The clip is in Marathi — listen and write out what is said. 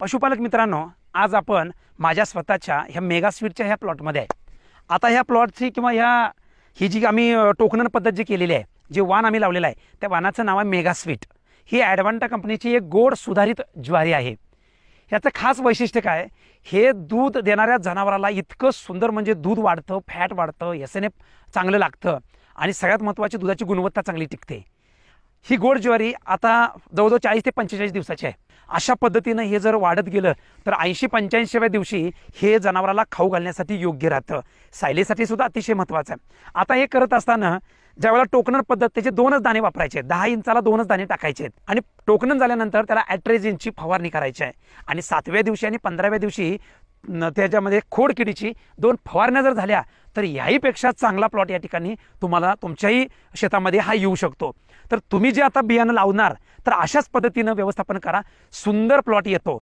पशुपालक मित्रांनो, आज आपण माझ्या स्वतःच्या ह्या मेगा स्वीटच्या ह्या प्लॉटमध्ये आहे। आता ह्या प्लॉटची किंवा ही जी आम्ही टोकनन पद्धत जी केलेली आहे, जे वाण आम्ही लावलेलं आहे, त्या वाणाचं नाव आहे मेगा स्वीट। ही ॲडव्हान्टा कंपनीची एक गोड सुधारित ज्वारी आहे। याचं खास वैशिष्ट्य काय, हे दूध देणाऱ्या जनावराला इतकं सुंदर म्हणजे दूध वाढतं, फॅट वाढतं, एसएनएफ चांगलं लागतं आणि सगळ्यात महत्त्वाची दुधाची गुणवत्ता चांगली टिकते। ही गोड ज्वारी आता जवळजवळ 40 ते 45 दिवसाची आहे। अशा पद्धतीनं हे जर वाढत गेलं तर 80-85व्या दिवशी हे जनावराला खाऊ घालण्यासाठी योग्य राहतं। सायलेसाठी सुद्धा अतिशय महत्त्वाचं आहे। आता हे करत असताना ज्यावेळेला टोकनन पद्धत, त्याचे 2च दाणे वापरायचे आहेत, 10 इंचाला 2च दाणे टाकायचे आहेत आणि टोकनन झाल्यानंतर त्याला ॲट्रेजिनची फवारणी करायची आहे आणि 7व्या दिवशी आणि 15व्या दिवशी त्याच्यामध्ये खोडकिडीची 2 फवारण्या जर झाल्या तर याहीपेक्षा चांगला प्लॉट या ठिकाणी तुम्हाला तुमच्याही शेतामध्ये हा येऊ शकतो। तर तुम्ही जे आता बियाणं लावणार तर अशाच पद्धतीनं व्यवस्थापन करा, सुंदर प्लॉट येतो।